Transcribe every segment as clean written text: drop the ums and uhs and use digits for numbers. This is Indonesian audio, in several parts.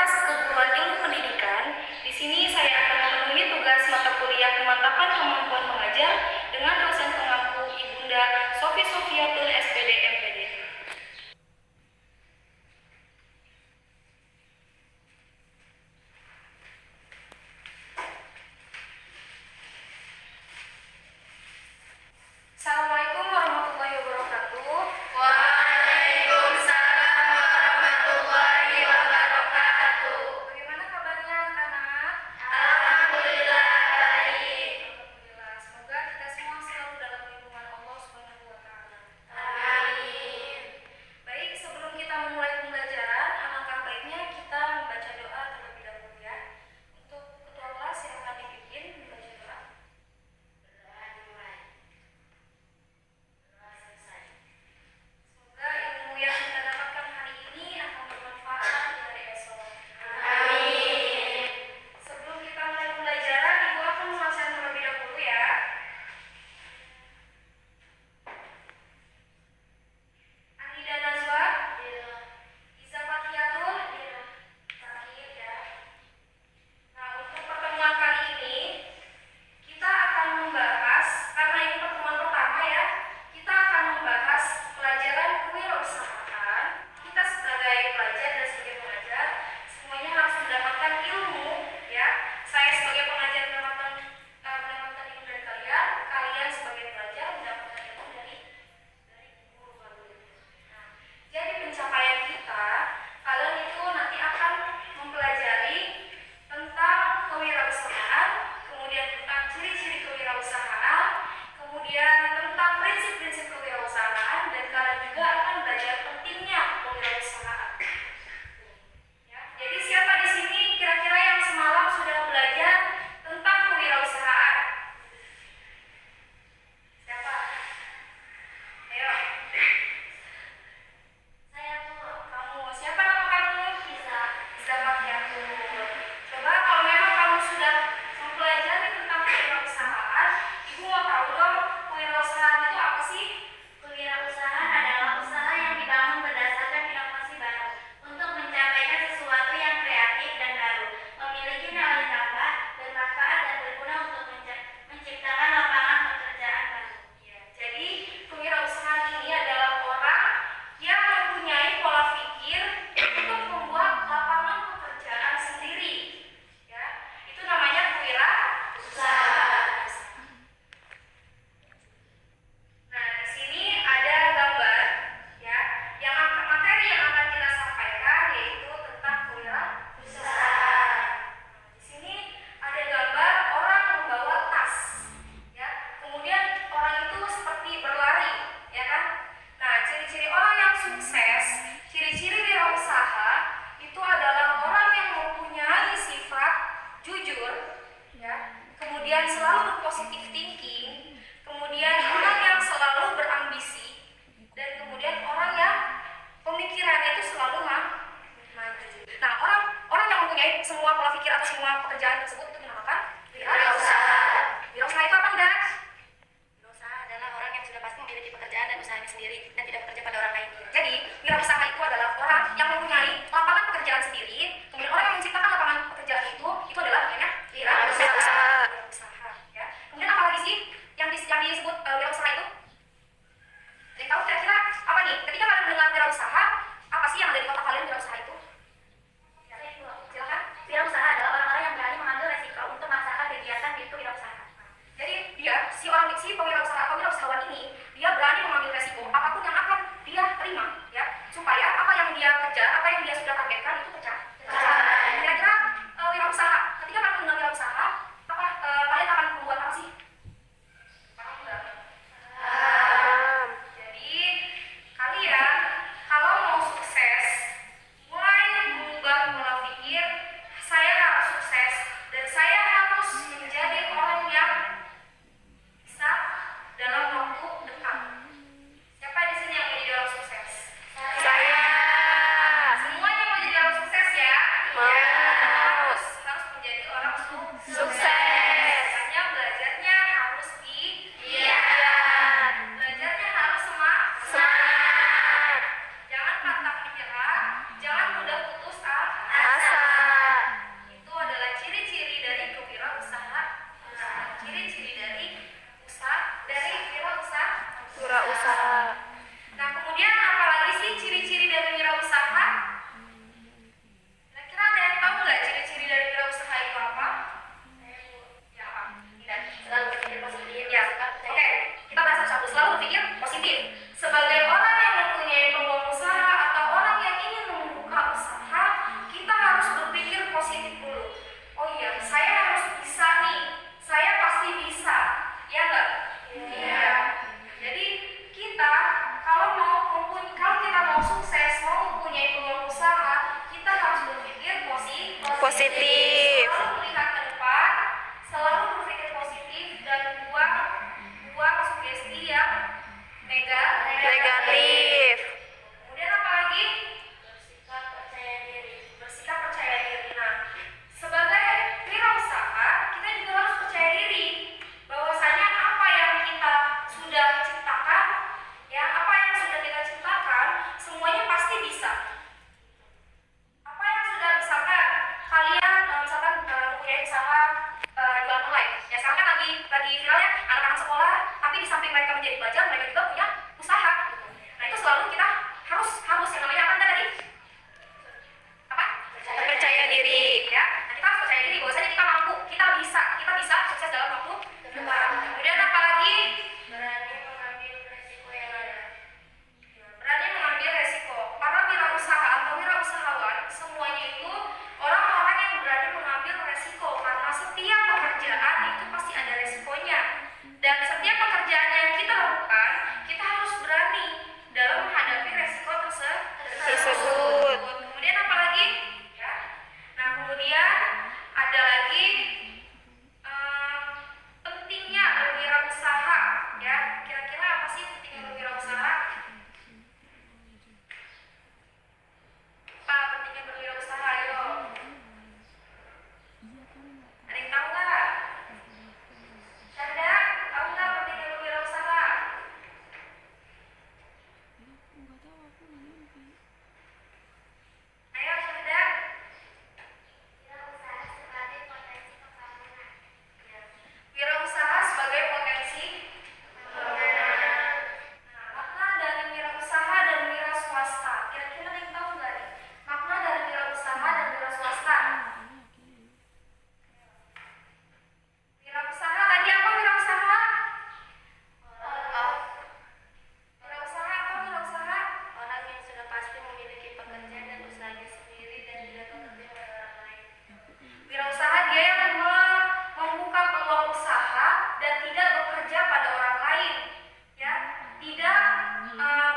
Fakultas Keguruan Ilmu Pendidikan. Di sini saya akan memenuhi tugas mata kuliah pemantapan kemampuan mengajar dengan dosen pengampu Ibunda Sofi Sofiatul SPD MPD. Assalamualaikum warahmatullahi wabarakatuh. Waalaikumsalam warahmatullahi wabarakatuh. Bagaimana kabarnya anak-anak? Alhamdulillah baik. Alhamdulillah. Semoga kita semua selalu dalam lindungan Allah Subhanahu wa taala. Amin. Baik, sebelum kita memulai pembelajaran, alangkah baiknya kita membaca doa terlebih dahulu ya. Untuk ketua kelas yang akan dipimpin membaca doa. Doa dimulai. Doa selesai. Semoga ilmu yang kita dapatkan hari ini akan bermanfaat di hari esok. Amin. Sebelum kita mulai pembelajaran, Ibu akan mengabsen terlebih dahulu ya. Anida Nazwa, Iza Fathiatul, terakhir ya. Nah, untuk pertemuan kali ini kita akan membahas, karena ini pertemuan pertama ya, kita akan membahas pelajaran kewirausahaan. Kita sebagai pelajar dan sebagai pengajar semuanya harus mendapatkan ilmu ya. Saya sebagai pengajar mendapatkan ilmu dari kalian, kalian sebagai pelajar mendapatkan ilmu dari guru kalian. Nah, jadi pencapaian kita, kalian itu nanti akan mempelajari tentang kewirausahaan, kemudian tentang ciri-ciri kewirausahaan, kemudian tentang prinsip-prinsip kewirausahaan, dan kalian juga akan belajar pentingnya kewirausahaan. Ya, jadi siapa di sini kira-kira yang semalam sudah belajar tentang kewirausahaan? Siapa? Ayo. Saya Bu. Kamu, siapa nama kamu? Iza. Iza Fathiatul. Coba kalau memang kamu sudah mempelajari tentang kewirausahaan, Ibu mau tahu dong, kewirausahaan itu apa sih? Kewirausahaan adalah usaha yang dibangun berdasarkan inovasi baru untuk mencapaikan sesuatu yang kreatif dan baru, memiliki nilai tambah, bermanfaat dan berguna untuk menciptakan lapangan pekerjaan baru. Ya, jadi kewirausahaan ini adalah orang yang mempunyai pola pikir untuk membuat lapangan pekerjaan sendiri. Ya, itu namanya kewirausahaan. Nah, di sini ada gambar ya, materi yang akan kita sampaikan yaitu tentang kewirausahaan. Di sini ada gambar orang membawa tas, ya. Kemudian orang itu seperti berlari, ya kan? Nah, ciri-ciri orang yang sukses, ciri-ciri wirausaha itu adalah orang yang mempunyai sifat jujur, ya. Kemudian selalu berpositif thinking, kemudian orang yang selalu berambisi, dan kemudian orang yang pemikirannya itu selalu maju. Nah, orang yang mempunyai semua pola pikir atau semua pekerjaan tersebut itu dinamakan wirausaha. Wirausaha itu apa enggak? Wirausaha adalah orang yang sudah pasti memiliki pekerjaan dan usahanya sendiri dan tidak bekerja pada orang lain. Jadi, wirausaha itu adalah orang yang mempunyai lapangan pekerjaan sendiri, kemudian orang yang menciptakan lapangan pekerjaan itu adalah namanya wirausaha. Wirausaha, ya. Kemudian apa lagi sih yang disebut wirausaha itu? Ada yang tahu kira-kira apa nih? Ketika kalian mendengar wirausaha, apa sih yang ada di otak kalian wirausaha itu? Ya, silakan. Wirausaha adalah orang-orang yang berani mengambil resiko untuk melaksanakan kegiatan itu wirausaha. Jadi si pewirausaha atau wirausahawan ini, dia berani mengambil resiko apapun yang akan dia terima, ya, supaya apa yang dia kerja, apa yang dia sudah targetkan itu tercapai. Kira-kira positif. Sebagai orang yang mempunyai peluang usaha atau orang yang ingin membuka usaha, kita harus berpikir positif dulu. Oh iya, saya harus bisa nih. Saya pasti bisa. Ya enggak? Iya. Jadi kita kalau kita mau sukses, mau mempunyai peluang usaha, kita harus berpikir positif. Selalu melihat ke depan, selalu berpikir positif dan buang sugesti yang negatif. Kemudian apa lagi? Bersikap percaya diri. Nah, sebagai wirausaha, kita juga harus percaya diri bahwasanya apa yang kita sudah ciptakan, ya, apa yang sudah kita ciptakan, semuanya pasti bisa. Apa yang sudah misalkan kalian punya usaha jualan online, ya sekarang kan lagi viral ya anak-anak sekolah, tapi di samping mereka menjadi pelajar, mereka juga punya usaha. Nah itu selalu kita harus yang namanya apa tadi? Apa? Percaya diri, ya. Nah, kita harus percaya diri bahwasanya kita mampu, kita bisa sukses dalam waktu dekat. Kemudian apa lagi? Berani mengambil resiko yang ada. Berani mengambil resiko. Para wirausaha atau wirausahawan semuanya itu orang-orang yang berani mengambil resiko, karena setiap pekerjaan itu pasti ada resikonya. Dan setiap pekerjaan yang kita lakukan, kita harus berani dalam menghadapi resiko tersebut. Kemudian apa lagi? Ya. Nah, kemudian ada lagi pentingnya berwirausaha. Ya, kira-kira apa sih pentingnya berwirausaha? Apa pentingnya berwirausaha? Ayo. Ada yang tahu nggak? Syahda, tahu nggak pentingnya berwirausaha? Ayo Syahda. Wirausaha sebagai potensi pembangunan. Nah, makna dari wirausaha dan wira swasta. Kira-kira ada yang tahu nggak nih? Makna dari wirausaha dan wira swasta. Wirausaha tadi apa wirausaha? Wirausaha apa wirausaha? Orang yang sudah pasti memiliki pekerjaan dan usahanya sendiri dan tidak bekerja pada orang lain. Wirausaha dia yang membuka peluang usaha dan tidak bekerja pada orang lain, ya, tidak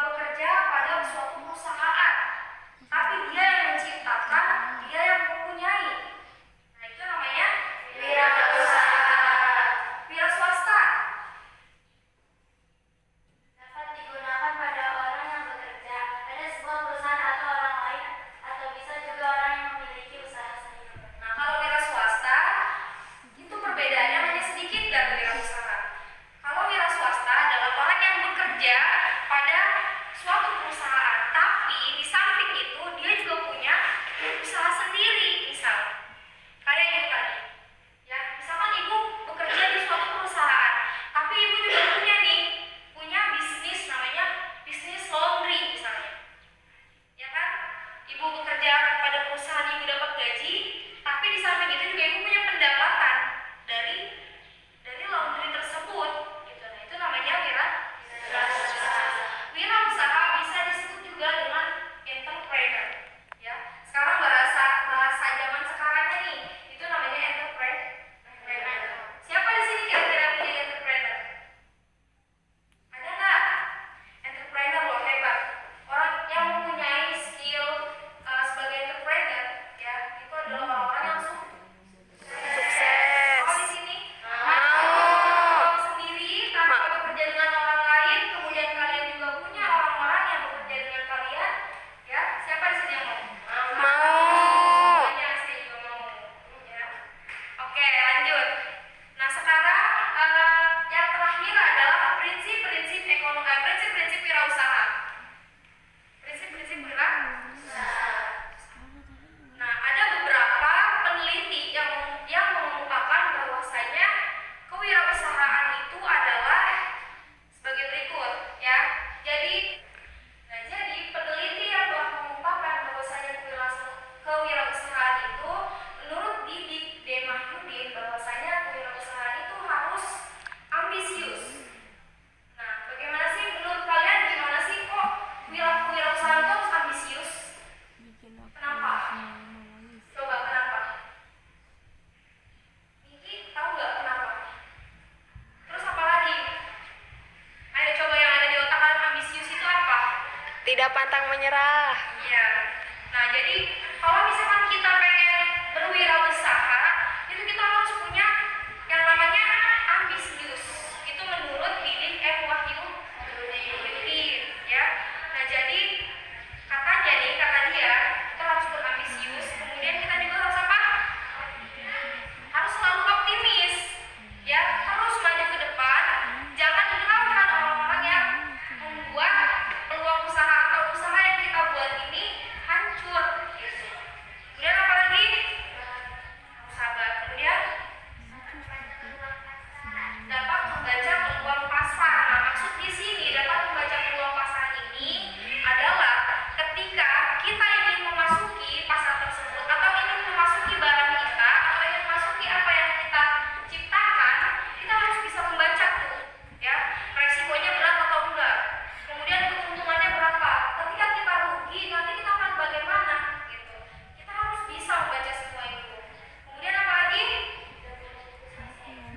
bekerja pada suatu perusahaan, tapi dia yang menciptakan, dia yang mempunyai. Nah itu namanya wirausaha. Wira swasta. Dapat digunakan pada orang yang bekerja pada sebuah perusahaan atau orang lain, atau bisa juga orang yang memiliki usaha sendiri. Nah kalau wira swasta itu perbedaannya hanya sedikit dari wirausaha. Kalau wira swasta adalah orang yang bekerja pada suatu perusahaan, tapi di samping itu dia juga punya usaha sendiri, misal kayak ibu tadi. Ya, misalkan ibu bekerja di suatu perusahaan, tapi ibu juga punya bisnis namanya bisnis laundry misalnya. Ya kan? Ibu bekerja pada perusahaan, ibu dapat gaji, tapi di samping itu juga ibu punya pendapatan dari laundry tersebut gitu. Nah, itu namanya wirausaha. tidak pantang menyerah. Iya. Nah, jadi kalau misalkan kita pengen berwirausaha, itu kita harus punya yang namanya ambisius. Itu menurut Didik F. Wahyudin, ya. Nah, jadi kata dia, kita harus berambisius. Kemudian kita juga harus apa? Harus selalu optimis, ya. Terus maju ke depan. Jangan hiraukan orang-orang yang membuat peluang usaha atau usaha yang kita buat ini hancur, gitu. Kemudian apa lagi? Sabar. Kemudian dapat membaca peluang pasar. Nah, maksud di sini dapat membaca peluang pasar ini adalah ketika kita ingin memasuki pasar tersebut atau ingin memasuki barang kita atau ingin memasuki apa yang kita ciptakan, kita harus bisa membaca tuh, ya, resikonya berat atau enggak, kemudian keuntungannya berapa, ketika kita rugi nanti kita akan bagaimana, gitu. Kita harus bisa membaca semua itu. Kemudian apa lagi?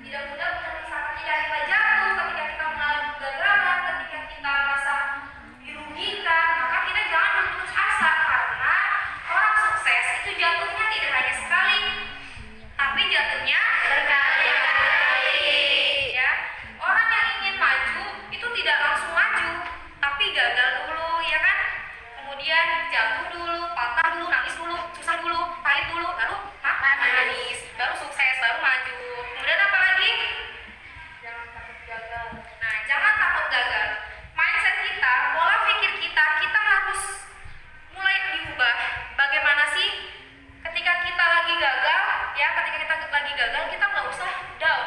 Tidak mudah ketika kita jatuh, ketika kita mengalami kegagalan, ketika kita merasa dirugikan, maka kita jangan berputus asa, karena orang sukses itu jatuhnya tidak hanya sekali, tapi jatuhnya berkali-kali, ya. Orang yang ingin maju itu tidak langsung maju, tapi gagal dulu, ya kan? Kemudian jatuh dulu, patah dulu, nangis dulu, susah dulu, pahit dulu, baru manis, baru sukses, baru maju. Kemudian apa lagi? Jangan takut gagal. Nah, jangan takut gagal. Mindset kita, pola pikir kita harus mulai diubah. Bagaimana sih ketika kita lagi gagal, ya, ketika kita lagi gagal, kita nggak usah down,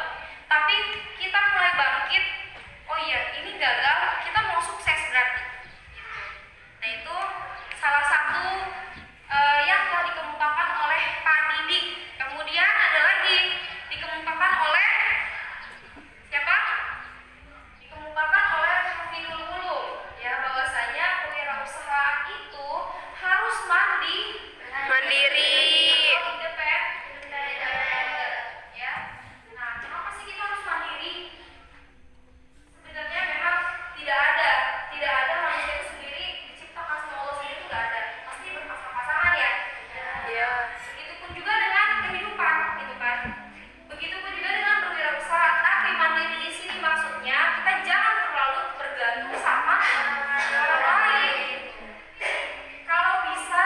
tapi kita mulai bangkit. Oh iya, ini gagal, kita mau sukses berarti. Nah, itu salah satu yang telah dikemukakan oleh Pak Didik. Kemudian ada lagi dikemukakan oleh siapa? Dikemukakan oleh Hafidhul Ulum, ya, bahwasanya kewirausahaan itu harus mandiri, independen, ya. Nah, kenapa sih kita harus mandiri? Sebenarnya memang tidak ada manusia itu sendiri diciptakan sama Allah sendiri, itu nggak ada, pasti berpasang-pasangan, ya. Iya. Begitupun juga dengan kehidupan, gitu kan. Begitupun juga dengan berwirausaha. Tapi mandiri di sini maksudnya kita jangan terlalu bergantung sama orang lain. Kalau bisa,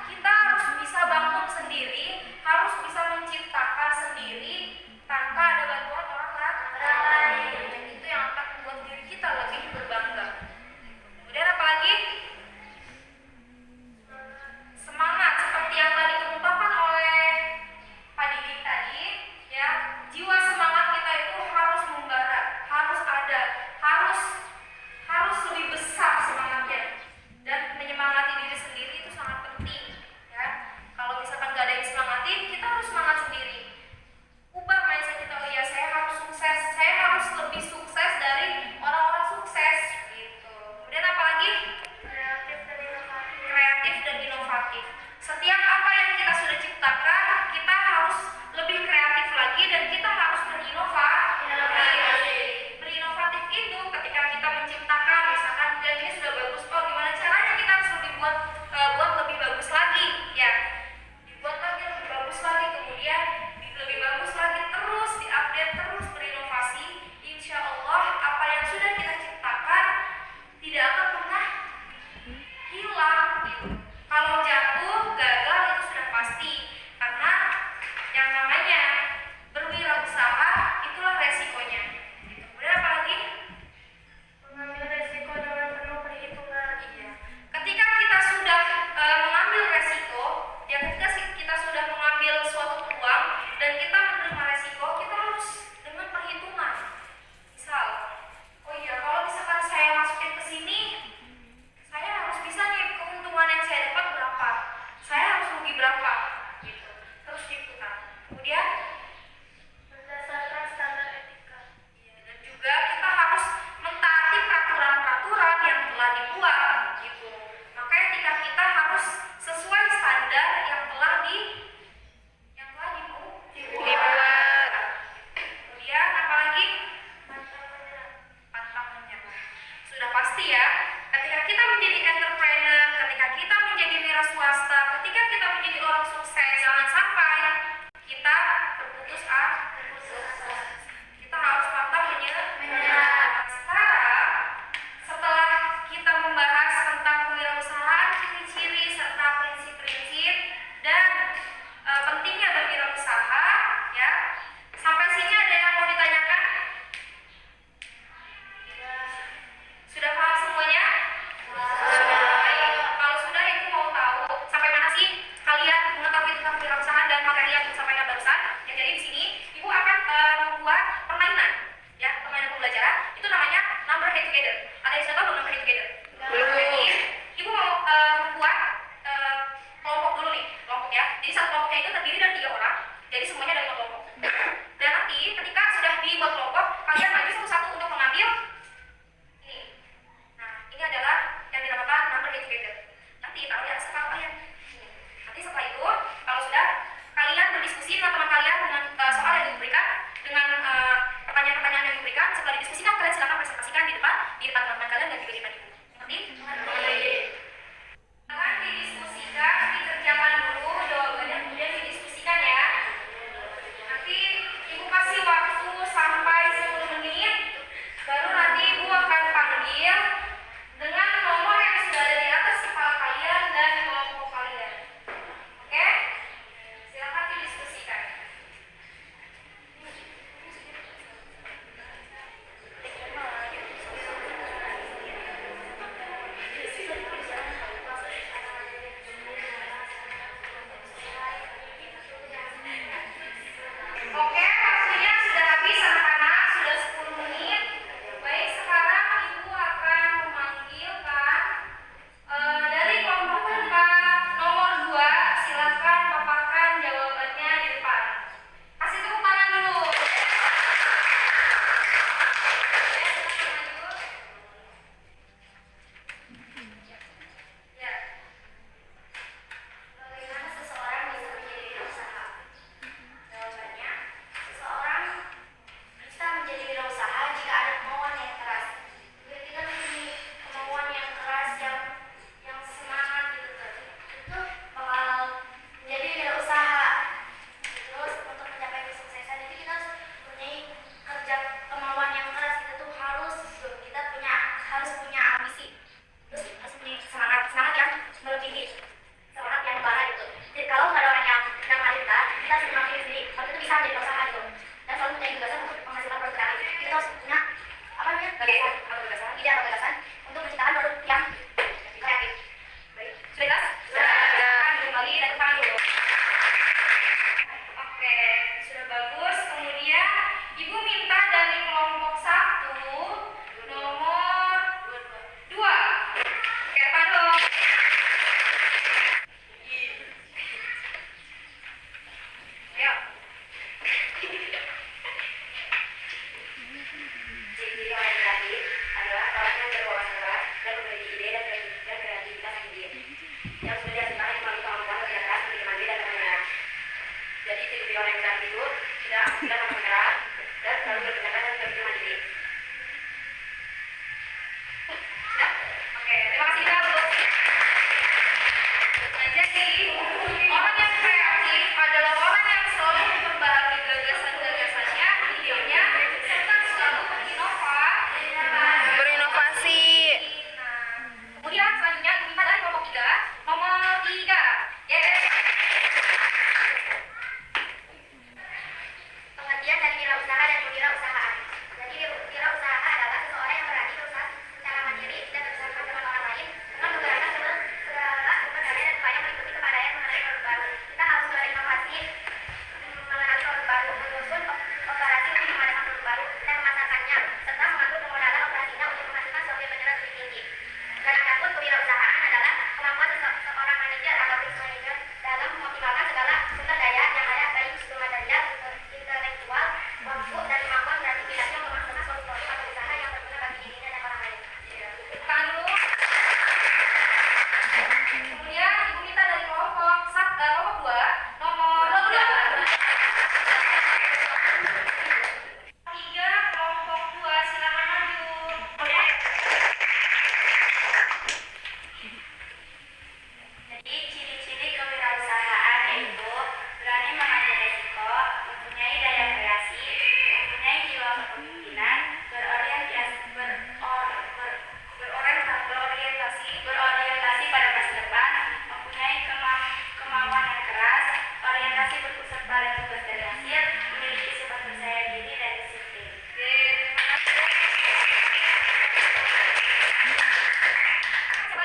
kita harus bisa bangun sendiri, harus bisa menciptakan sendiri tanpa ada bantuan orang lain. Itu yang akan membuat diri kita lebih berbangga. Kemudian apa lagi? Semangat, seperti yang tadi dikemukakan oleh Pak Didik tadi, ya. Jiwa semangat kita itu harus membara, harus ada, harus lebih besar semangatnya, dan menyemangati diri sendiri itu sangat penting, ya. Kalau misalkan nggak ada yang semangatin, kita harus semangat sendiri. Ubah mindset kita, oh iya, saya harus sukses, saya harus lebih sukses dari orang-orang sukses, gitu. Kemudian apa lagi? Kreatif dan inovatif. Setiap apa yang kita sudah ciptakan, kita harus lebih kreatif lagi dan kita harus berinovatif itu ketika kita menciptakan, misalkan ini sudah bagus, oh gimana caranya kita harus lebih buat lebih bagus lagi, ya. Dibuat lagi lebih bagus lagi, kemudian lebih bagus lagi, terus diupdate, terus berinovasi. Insya Allah apa yang sudah kita ciptakan tidak akan pernah hilang, gitu. Kalau jatuh, gagal itu sudah pasti, karena yang namanya berwirausaha itulah resikonya, gitu. Kemudian apa lagi? Mengambil resiko dengan penuh perhitungan. Iya. Ketika kita sudah mengambil resiko, ya, ketika kita sudah mengambil suatu peluang dan kita menerima resiko, kita harus dengan perhitungan. Misal, oh iya, kalau misalkan saya masukin ke sini, saya harus bisa nih keuntungan yang saya dapat berapa, saya harus rugi berapa, gitu. Terus diputar. Kemudian berdasarkan standar etika. Iya, dan juga kita harus mentaati peraturan-peraturan yang telah dibuat, gitu. Maka etika kita harus sesuai standar yang telah dibuat. Kemudian apa lagi? Pantang menyerah. Sudah pasti, ya. Ketika kita menjadi entrepreneur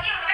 Yuk,